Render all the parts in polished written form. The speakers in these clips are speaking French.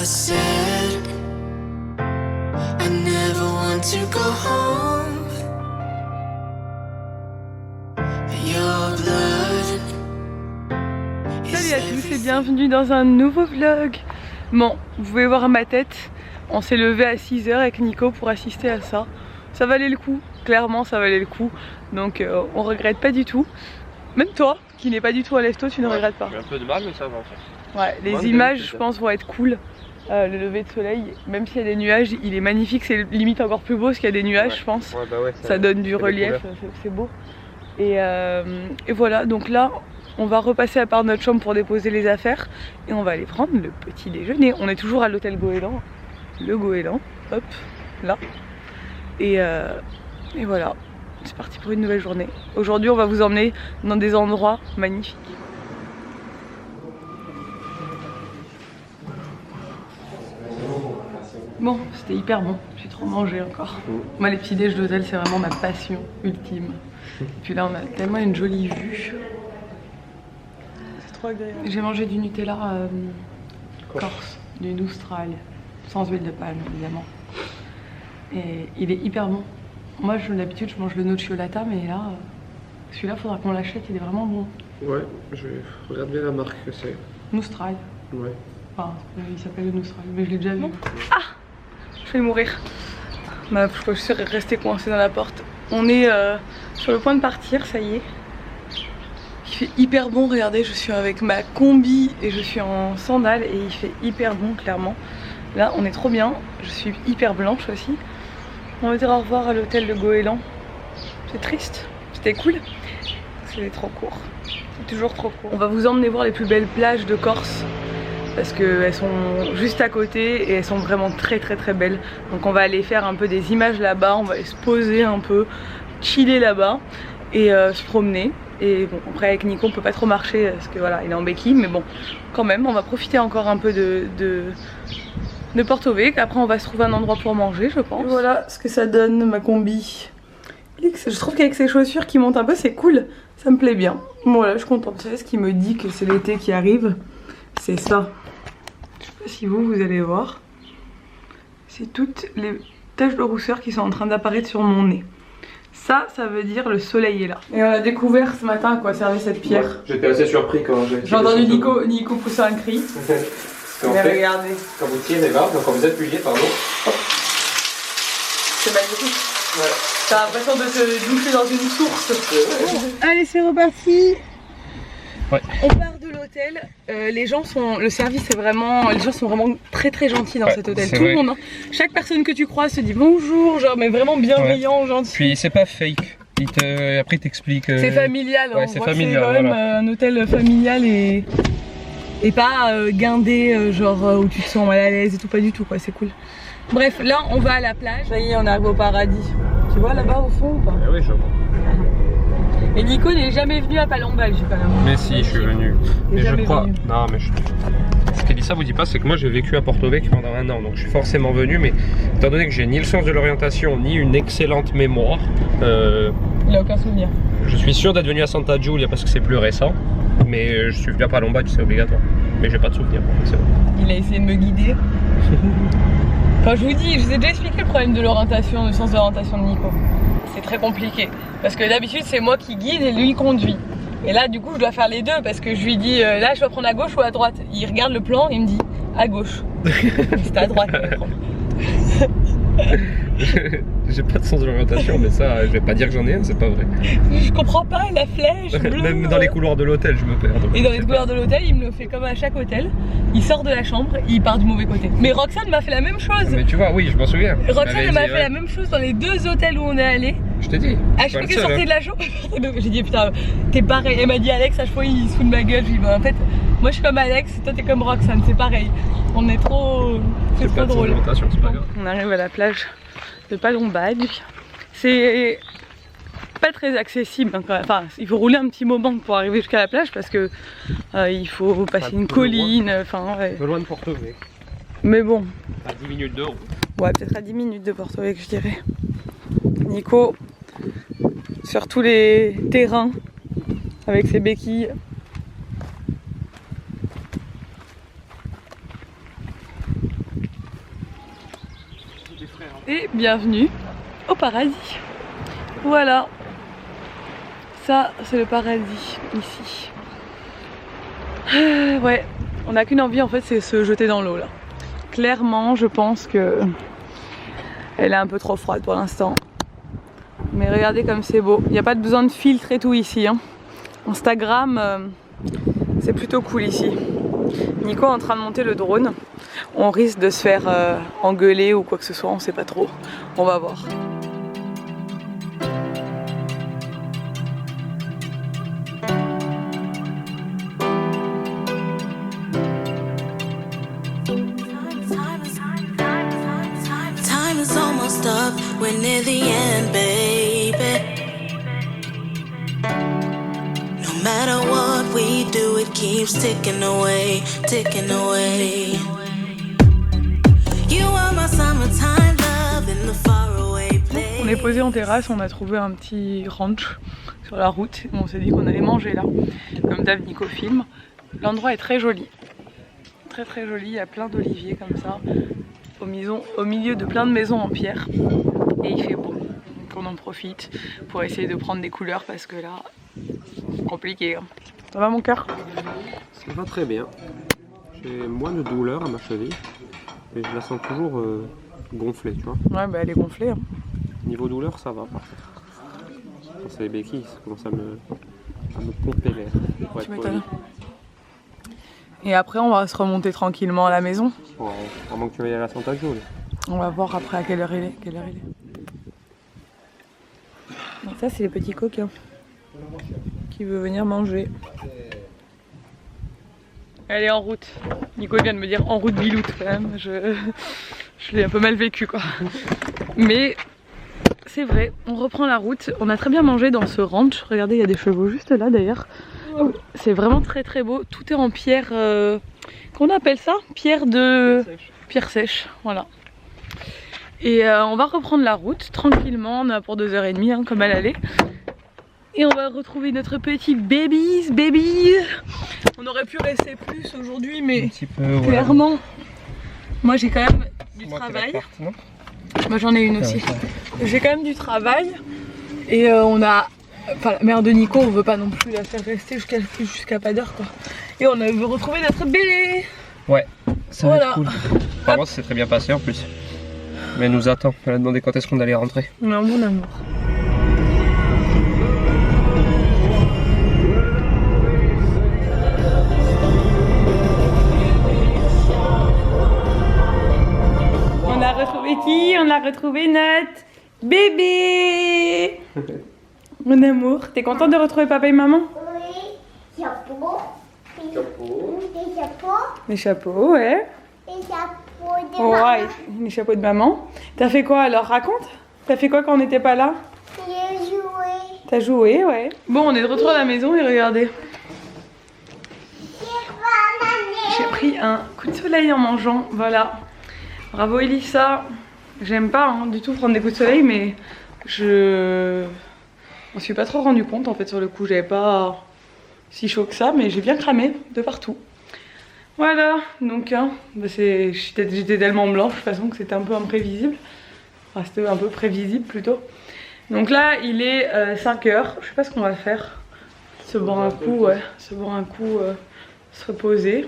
said I never want to go home. Your blood. Salut à tous et bienvenue dans un nouveau vlog. Bon, vous pouvez voir ma tête. On s'est levé à 6 h avec Nico pour assister à ça. Ça valait le coup, clairement ça valait le coup. Donc on regrette pas du tout. Même toi, qui n'es pas du tout à l'Esto, tu ne regrettes pas. J'ai un peu de mal mais ça va en fait. Ouais, les images je pense vont être cool. Le lever de soleil, même s'il y a des nuages, il est magnifique. C'est limite encore plus beau parce qu'il y a des nuages, je pense. Ouais, bah ouais, ça donne du relief, c'est beau. Et voilà, donc là on va repasser à part notre chambre pour déposer les affaires et on va aller prendre le petit déjeuner. On est toujours à l'hôtel Goéland, le Goéland, hop, là. Et voilà, c'est parti pour une nouvelle journée. Aujourd'hui on va vous emmener dans des endroits magnifiques. Bon, c'était hyper bon, j'ai trop mangé encore. Moi les petits déj d'hôtel c'est vraiment ma passion ultime. Et puis là on a tellement une jolie vue. C'est trop agréable. J'ai mangé du Nutella corse, du Noustral, sans huile de palme évidemment. Et il est hyper bon. Moi d'habitude je mange le nocciolata mais là, celui-là faudra qu'on l'achète, il est vraiment bon. Ouais, je regarde bien la marque que c'est. Noustral. Ouais. Enfin, il s'appelle le Noustral, mais je l'ai déjà vu. Ah, je vais mourir. Je suis restée coincée dans la porte. On est sur le point de partir, ça y est. Il fait hyper bon, regardez, je suis avec ma combi et je suis en sandales et il fait hyper bon clairement. Là on est trop bien, je suis hyper blanche aussi. On va dire au revoir à l'hôtel de Goéland. C'est triste, c'était cool. C'est trop court, c'est toujours trop court. On va vous emmener voir les plus belles plages de Corse. Parce qu'elles sont juste à côté et elles sont vraiment très belles. Donc on va aller faire un peu des images là-bas, on va aller se poser un peu, chiller là-bas et se promener. Et bon, après avec Nico on peut pas trop marcher parce que voilà, il est en béquille, mais bon, quand même on va profiter encore un peu de Porto Vecchio. Après on va se trouver un endroit pour manger je pense. Et voilà ce que ça donne ma combi. Je trouve qu'avec ces chaussures qui montent un peu c'est cool, ça me plaît bien. Bon, voilà, je suis contente. Vous savez ce qui me dit que c'est l'été qui arrive? C'est ça. Je sais pas si vous allez voir. C'est toutes les taches de rousseur qui sont en train d'apparaître sur mon nez. Ça veut dire le soleil est là. Et on a découvert ce matin à quoi servait cette pierre. Ouais, j'étais assez surpris quand j'ai entendu Nico pousser un cri. Mais regardez. Quand vous tirez là, quand vous appuyez, pardon. C'est magnifique. Ouais. T'as l'impression de te doucher dans une source. Allez, c'est reparti. Ouais. On part de l'hôtel. Le service est vraiment, les gens sont vraiment très gentils dans cet hôtel. Tout le monde, hein. Chaque personne que tu croises se dit bonjour, genre mais vraiment bienveillant, gentil. Puis c'est pas fake. Après il t'explique. C'est familial. Ouais, c'est familial. C'est quand même un hôtel familial et pas guindé, genre où tu te sens mal à l'aise et tout, pas du tout quoi. C'est cool. Bref, là on va à la plage. Ça y est, on arrive au paradis. Tu vois là-bas au fond ou pas? Oui, je vois. Et Nico n'est jamais venu à Palomba jusqu'à là. Mais si, je suis venu. Et je crois. Venu. Non, mais ce qu'Elissa vous dit pas, c'est que moi j'ai vécu à Porto Vecchio pendant 1 an, donc je suis forcément venu, mais étant donné que j'ai ni le sens de l'orientation, ni une excellente mémoire. Il a aucun souvenir. Je suis sûr d'être venu à Santa Giulia parce que c'est plus récent, mais je suis venu à Palomba, c'est obligatoire. Mais j'ai pas de souvenir. Il a essayé de me guider. Enfin, je vous dis, je vous ai déjà expliqué le problème de l'orientation, le sens de l'orientation de Nico. C'est très compliqué parce que d'habitude c'est moi qui guide et lui conduit. Et là du coup je dois faire les deux parce que je lui dis là je dois prendre à gauche ou à droite. Il regarde le plan et il me dit à gauche. C'est à droite qu'il va prendre. J'ai pas de sens de l'orientation, mais ça je vais pas dire que j'en ai un, c'est pas vrai. Je comprends pas la flèche bleue. Même dans les couloirs de l'hôtel je me perds. Et dans les couloirs de l'hôtel il me le fait comme à chaque hôtel. Il sort de la chambre, il part du mauvais côté. Mais Roxane m'a fait la même chose. Mais tu vois, oui, je m'en souviens. Roxane m'a fait la même chose dans les 2 hôtels où on est allé. Je t'ai dit. À chaque fois qu'elle sortait de la chambre, j'ai dit putain, t'es pareil. Elle m'a dit Alex, à chaque fois il se fout de ma gueule. Je lui dis bah en fait, moi je suis comme Alex, toi t'es comme Roxane, c'est pareil. On est trop. C'est trop drôle. C'est pas grave. On arrive à la plage de Palomba. C'est pas très accessible, hein, quand même. Enfin, il faut rouler un petit moment pour arriver jusqu'à la plage parce que il faut passer une colline. Enfin, ouais. De loin de Porto Vecchio. Mais bon. À 10 minutes de route. Ouais, peut-être à 10 minutes de Porto Vecchio, je dirais. Nico, sur tous les terrains, avec ses béquilles. et bienvenue au paradis. Voilà, ça c'est le paradis ici. Ouais, on n'a qu'une envie en fait, c'est se jeter dans l'eau là. Clairement, je pense que elle est un peu trop froide pour l'instant. Mais regardez comme c'est beau. Il n'y a pas besoin de filtre et tout ici. Hein. Instagram, c'est plutôt cool ici. Nico est en train de monter le drone. On risque de se faire engueuler ou quoi que ce soit, on sait pas trop. On va voir. Time is almost up, we're near the end, baby. No matter what we do, it keeps ticking away, ticking away. You are my summertime love in the faraway place. On est posé en terrasse, on a trouvé un petit ranch sur la route. On s'est dit qu'on allait manger là, comme d'hab Nico filme. L'endroit est très joli, très très joli. Il y a plein d'oliviers comme ça, au milieu de plein de maisons en pierre. Et il fait beau, donc on en profite pour essayer de prendre des couleurs parce que là, c'est compliqué. Hein. Ça va mon cœur? Ça va très bien. J'ai moins de douleur à ma cheville. Mais je la sens toujours gonflée, tu vois. Ouais, bah elle est gonflée. Hein. Niveau douleur, ça va par contre. Quand c'est les béquilles, ça commence à me pomper l'air. Tu m'étonnes. Et après, on va se remonter tranquillement à la maison. Ouais, à moins que tu veuilles aller à Santa Giulia. On va voir après à quelle heure il est. Donc ça, c'est les petits coquins qui veut venir manger. Elle est en route. Nico vient de me dire en route biloute quand même. Je l'ai un peu mal vécu quoi. Mais c'est vrai, on reprend la route. On a très bien mangé dans ce ranch. Regardez, il y a des chevaux juste là d'ailleurs. C'est vraiment très très beau. Tout est en pierre. Qu'on appelle ça? Pierre sèche. Voilà. Et on va reprendre la route tranquillement. On a pour 2h30 hein, comme elle allait. Et on va retrouver notre petit baby. On aurait pu rester plus aujourd'hui, mais clairement, ouais. Moi j'ai quand même du travail. Moi j'en ai une aussi. J'ai quand même du travail. Et on a... Enfin la mère de Nico, on veut pas non plus la faire rester jusqu'à pas d'heure quoi. Et on veut retrouver notre bébé. Ouais, ça va être cool. Par contre c'est très bien passé en plus. Mais elle nous attend, elle a demandé quand est-ce qu'on allait rentrer. On a un bon amour. On a retrouvé qui? On a retrouvé notre bébé. Mon amour, t'es contente de retrouver papa et maman? Oui, chapeau. Des chapeaux. Les chapeaux, ouais. Les chapeaux de Ouais, maman. les chapeaux de maman. T'as fait quoi alors? Raconte. T'as fait quoi quand on n'était pas là? J'ai joué. T'as joué, ouais. Bon, on est de retour à la maison et regardez. J'ai pris un coup de soleil en mangeant, voilà. Bravo Elissa. J'aime pas hein, du tout prendre des coups de soleil, mais je m'en suis pas trop rendu compte en fait sur le coup. J'avais pas si chaud que ça, mais j'ai bien cramé de partout. Voilà, donc hein, bah j'étais tellement blanche de toute façon que c'était un peu imprévisible. Enfin, c'était un peu prévisible plutôt. Donc là, il est 5h. Je sais pas ce qu'on va faire. Se boire un coup, ouais. Se boire un coup, se reposer.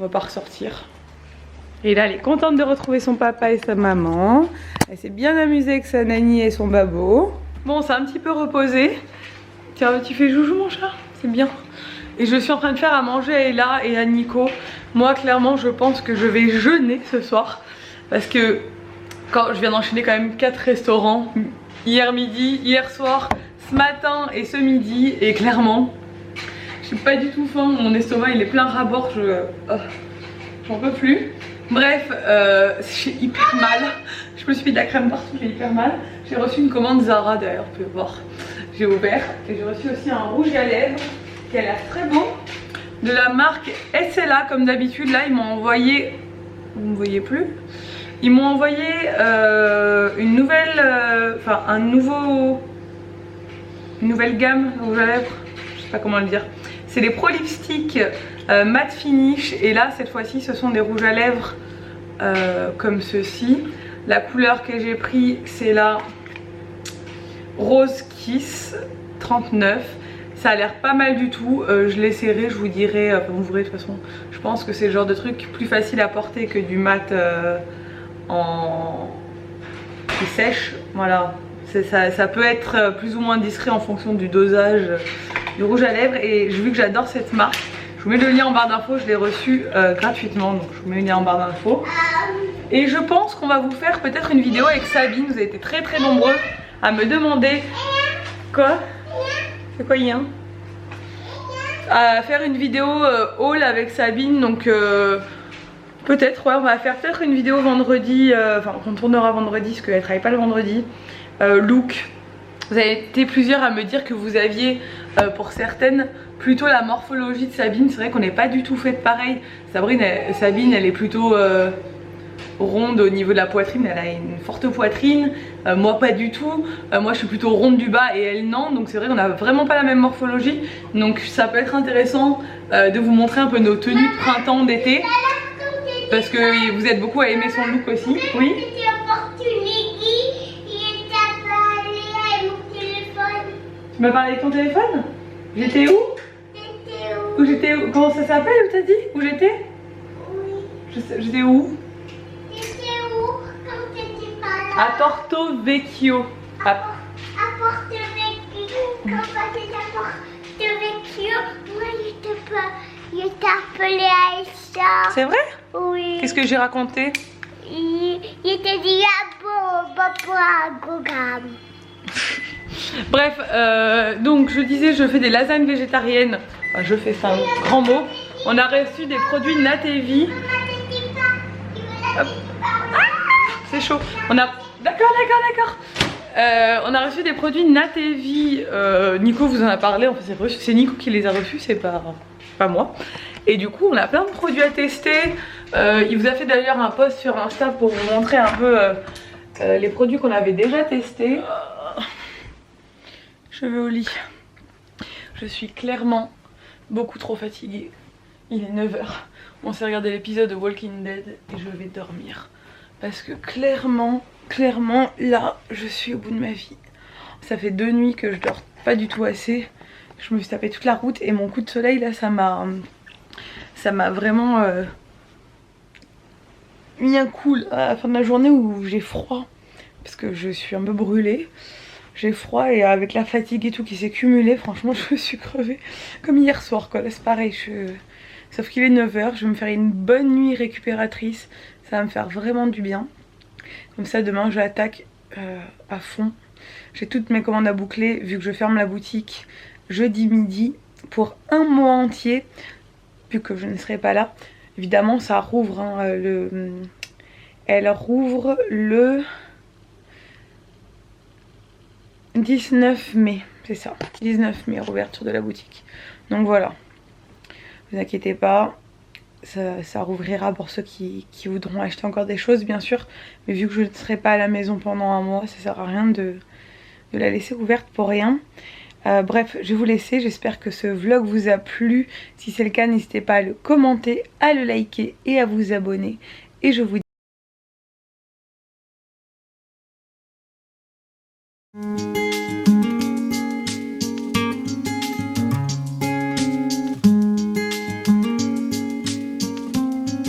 On va pas ressortir. Et là, elle est contente de retrouver son papa et sa maman. Elle s'est bien amusée avec sa nanny et son babo. Bon, on s'est un petit peu reposé. Tiens, tu fais joujou mon chat? C'est bien. Et je suis en train de faire à manger à Ella et à Nico. Moi, clairement, je pense que je vais jeûner ce soir. Parce que quand je viens d'enchaîner quand même 4 restaurants. Hier midi, hier soir, ce matin et ce midi. Et clairement, j'ai pas du tout faim. Mon estomac, il est plein rabord. J'en peux plus. Bref, j'ai hyper mal. Je me suis mis de la crème partout, j'ai hyper mal. J'ai reçu une commande Zara d'ailleurs, vous pouvez voir. J'ai ouvert et j'ai reçu aussi un rouge à lèvres qui a l'air très beau. De la marque SLA comme d'habitude. Là, ils m'ont envoyé... Vous ne me voyez plus? Ils m'ont envoyé une nouvelle... une nouvelle gamme de rouge à lèvres. Je sais pas comment le dire. C'est les Pro Lipstick matte finish. Et là, cette fois-ci, ce sont des rouges à lèvres comme ceci. La couleur que j'ai pris c'est la Rose Kiss 39. Ça a l'air pas mal du tout, je l'ai serré, je vous dirai, enfin vous verrez de toute façon. Je pense que c'est le genre de truc plus facile à porter que du mat qui sèche. Voilà, ça peut être plus ou moins discret en fonction du dosage du rouge à lèvres. Et vu que j'adore cette marque, je vous mets le lien en barre d'infos, je l'ai reçu gratuitement. Donc je vous mets le lien en barre d'infos. Et je pense qu'on va vous faire peut-être une vidéo avec Sabine. Vous avez été très très nombreux à me demander... Quoi? C'est quoi Yin? À faire une vidéo haul avec Sabine. Donc peut-être, ouais, on va faire peut-être une vidéo vendredi. Enfin, on tournera vendredi parce qu'elle travaille pas le vendredi. Look. Vous avez été plusieurs à me dire que vous aviez pour certaines plutôt la morphologie de Sabine. C'est vrai qu'on n'est pas du tout fait pareil. Sabine elle est plutôt ronde au niveau de la poitrine, elle a une forte poitrine, moi pas du tout, moi je suis plutôt ronde du bas et elle non, donc c'est vrai qu'on n'a vraiment pas la même morphologie. Donc ça peut être intéressant de vous montrer un peu nos tenues de printemps, d'été, parce que vous êtes beaucoup à aimer son look aussi. Oui. Tu m'as parlé avec ton téléphone? J'étais où? Où j'étais où? Comment ça s'appelle? Où t'as dit? Où j'étais? Oui. J'étais où? À Porto Vecchio. À Porto Vecchio. Quand c'était à Porto Vecchio, moi je t'ai appelé Aïcha. C'est vrai? Oui. Qu'est-ce que j'ai raconté? Il t'a dit Bref, donc je disais, je fais des lasagnes végétariennes. Enfin, je fais ça, un grand mot. On a reçu des produits Natevi. C'est chaud. On a... D'accord. On a reçu des produits Natevi. Nico vous en a parlé. En fait, c'est Nico qui les a reçus, c'est pas moi. Et du coup, on a plein de produits à tester. Il vous a fait d'ailleurs un post sur Insta pour vous montrer un peu les produits qu'on avait déjà testés. Je vais au lit. Je suis clairement beaucoup trop fatiguée. Il est 9 h. On s'est regardé l'épisode de Walking Dead et je vais dormir. Parce que clairement, là, je suis au bout de ma vie. Ça fait 2 nuits que je dors pas du tout assez. Je me suis tapé toute la route et mon coup de soleil là, ça m'a vraiment mis un coup à la fin de la journée où j'ai froid. Parce que je suis un peu brûlée. J'ai froid et avec la fatigue et tout qui s'est cumulé, franchement je suis crevée. Comme hier soir quoi, là c'est pareil. Sauf qu'il est 9 h, je vais me faire une bonne nuit récupératrice. Ça va me faire vraiment du bien. Comme ça demain j'attaque à fond. J'ai toutes mes commandes à boucler vu que je ferme la boutique jeudi midi pour un mois entier. Vu que je ne serai pas là. Évidemment ça rouvre hein, elle rouvre le 19 mai, c'est ça, 19 mai, ouverture de la boutique. Donc voilà, ne vous inquiétez pas, ça rouvrira pour ceux qui voudront acheter encore des choses bien sûr. Mais vu que je ne serai pas à la maison pendant un mois, ça sert à rien de la laisser ouverte pour rien. Bref, je vais vous laisser, j'espère que ce vlog vous a plu. Si c'est le cas, n'hésitez pas à le commenter, à le liker et à vous abonner. Et je vous dis...